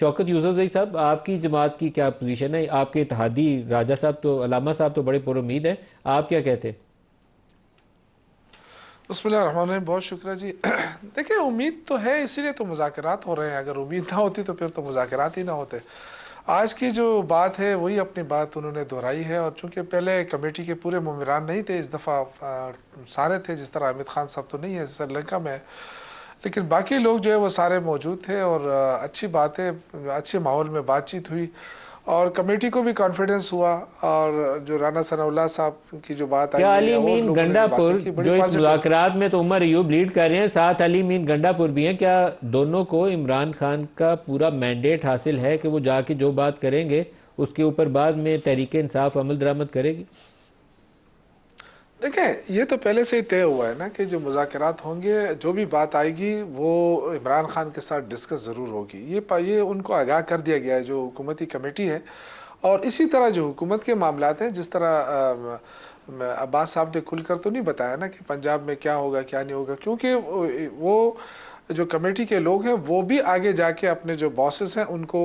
شوکت یوسفزئی صاحب، آپ کی جماعت کی کیا پوزیشن ہے؟ آپ کے اتحادی راجہ صاحب تو، علامہ صاحب تو بڑے پر امید ہیں، آپ کیا کہتے ہیں؟ بسم اللہ الرحمن الرحیم، بہت شکریہ جی۔ دیکھیں، امید تو ہے، اسی لیے تو مذاکرات ہو رہے ہیں۔ اگر امید نہ ہوتی تو پھر تو مذاکرات ہی نہ ہوتے۔ آج کی جو بات ہے وہی اپنی بات انہوں نے دہرائی ہے، اور چونکہ پہلے کمیٹی کے پورے ممبران نہیں تھے، اس دفعہ سارے تھے، جس طرح حامد خان صاحب تو نہیں ہے سری لنکا میں، لیکن باقی لوگ جو ہے وہ سارے موجود تھے، اور اچھی باتیں، اچھے ماحول میں بات چیت ہوئی، اور کمیٹی کو بھی کانفیڈنس ہوا، اور جو رانا ثناء اللہ صاحب کی جو بات آئی کیا ہے علی یا اور مین لوگوں نے گنڈا جو پور باتیں کی، بڑی جو اس پازیٹو۔ مذاکرات میں تو عمر ایوب لیڈ کر رہے ہیں، ساتھ علی مین گنڈا پور بھی ہیں، کیا دونوں کو عمران خان کا پورا مینڈیٹ حاصل ہے کہ وہ جا کے جو بات کریں گے اس کے اوپر بعد میں تحریک انصاف عمل درآمد کرے گی؟ دیکھیں، یہ تو پہلے سے ہی طے ہوا ہے نا کہ جو مذاکرات ہوں گے، جو بھی بات آئے گی وہ عمران خان کے ساتھ ڈسکس ضرور ہوگی۔ یہ ان کو آگاہ کر دیا گیا ہے جو حکومتی کمیٹی ہے، اور اسی طرح جو حکومت کے معاملات ہیں، جس طرح عباس صاحب نے کھل کر تو نہیں بتایا نا کہ پنجاب میں کیا ہوگا کیا نہیں ہوگا، کیونکہ وہ جو کمیٹی کے لوگ ہیں وہ بھی آگے جا کے اپنے جو باسز ہیں ان کو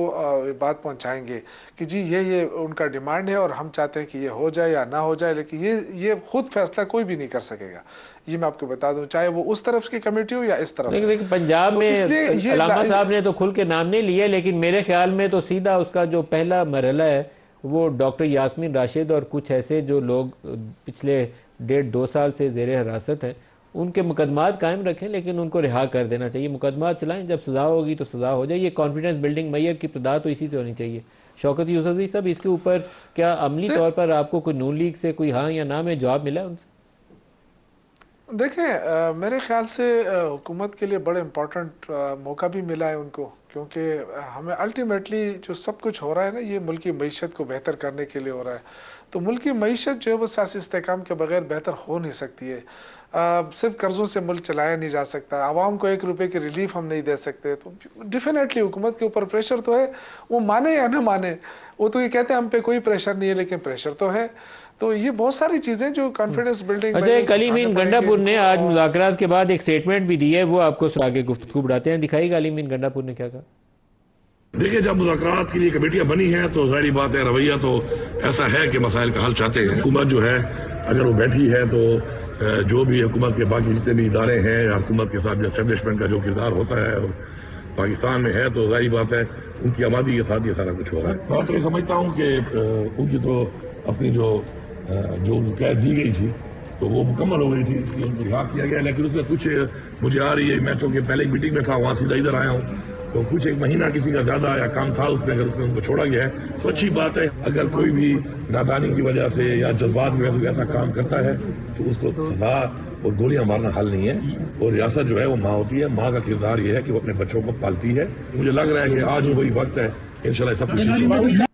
بات پہنچائیں گے کہ جی یہ ان کا ڈیمانڈ ہے اور ہم چاہتے ہیں کہ یہ ہو جائے یا نہ ہو جائے، لیکن یہ خود فیصلہ کوئی بھی نہیں کر سکے گا، یہ میں آپ کو بتا دوں، چاہے وہ اس طرف کی کمیٹی ہو یا اس طرف ہے۔ لیکن پنجاب تو میں اس لیے علامہ صاحب نے تو کھل کے نام نہیں لیا، لیکن میرے خیال میں تو سیدھا اس کا جو پہلا مرحلہ ہے وہ ڈاکٹر یاسمین راشد اور کچھ ایسے جو لوگ پچھلے 1.5-2 سال سے زیر حراست ہیں، ان کے مقدمات قائم رکھیں، لیکن ان کو رہا کر دینا چاہیے۔ مقدمات چلائیں، جب سزا ہوگی تو سزا ہو جائے۔ یہ کانفیڈنس بلڈنگ میئر کی ابتدا تو اسی سے ہونی چاہیے۔ شوکت یوسفزئی صاحب، اس کے اوپر کیا عملی طور پر آپ کو کوئی نون لیگ سے کوئی ہاں یا نہ میں جواب ملا ہے ان سے؟ دیکھیں، میرے خیال سے حکومت کے لیے بڑے امپورٹنٹ موقع بھی ملا ہے ان کو، کیونکہ ہمیں الٹیمیٹلی جو سب کچھ ہو رہا ہے نا، یہ ملکی معیشت کو بہتر کرنے کے لیے ہو رہا ہے۔ تو ملکی معیشت جو ہے وہ سیاسی استحکام کے بغیر بہتر ہو نہیں سکتی ہے۔ صرف قرضوں سے ملک چلایا نہیں جا سکتا، عوام کو 1 روپے کی ریلیف ہم نہیں دے سکتے۔ تو ڈیفینیٹلی حکومت کے اوپر پریشر تو ہے، وہ مانے یا نہ مانے۔ وہ تو یہ کہتے ہیں ہم پہ کوئی پریشر نہیں ہے، لیکن پریشر تو ہے۔ تو یہ بہت ساری چیزیں جو کانفیڈنس بلڈنگ اچھا، علی مین گنڈا پور نے آج مذاکرات کے بعد ایک سٹیٹمنٹ بھی دی ہے، وہ آپ کو آگے گفتگو بڑھاتے ہیں، دکھائیے گا علی مین گنڈا پور نے کیا کہا۔ دیکھیں، جب مذاکرات کے لیے کمیٹیاں بنی ہیں تو ظاہری بات ہے، رویہ تو ایسا ہے کہ مسائل کا حل چاہتے ہیں۔ حکومت جو ہے اگر وہ بیٹھی ہے تو جو بھی حکومت کے باقی جتنے بھی ادارے ہیں یا حکومت کے ساتھ جو اسٹیبلشمنٹ کا جو کردار ہوتا ہے اور پاکستان میں ہے، تو ظاہری بات ہے ان کی آبادی کے ساتھ یہ سارا کچھ ہو رہا ہے۔ میں تو یہ سمجھتا ہوں کہ ان کی تو اپنی جو قید دی گئی تھی تو وہ مکمل ہو گئی تھی، اس لیے ان کو رہا کیا گیا، لیکن اس میں کچھ مجھے آ رہی ہے، میں چونکہ پہلے ایک میٹنگ میں تھا، وہاں سیدھا ادھر آیا ہوں، تو کچھ 1 مہینہ کسی کا زیادہ یا کام تھا اس میں، اگر اس میں ان کو چھوڑا گیا ہے تو اچھی بات ہے۔ اگر کوئی بھی نادانی کی وجہ سے یا جذبات کی وجہ سے ایسا کام کرتا ہے تو اس کو سزا اور گولیاں مارنا حل نہیں ہے، اور ریاست جو ہے وہ ماں ہوتی ہے، ماں کا کردار یہ ہے کہ وہ اپنے بچوں کو پالتی ہے۔ مجھے لگ رہا ہے کہ آج وہی وقت ہے، انشاءاللہ سب کچھ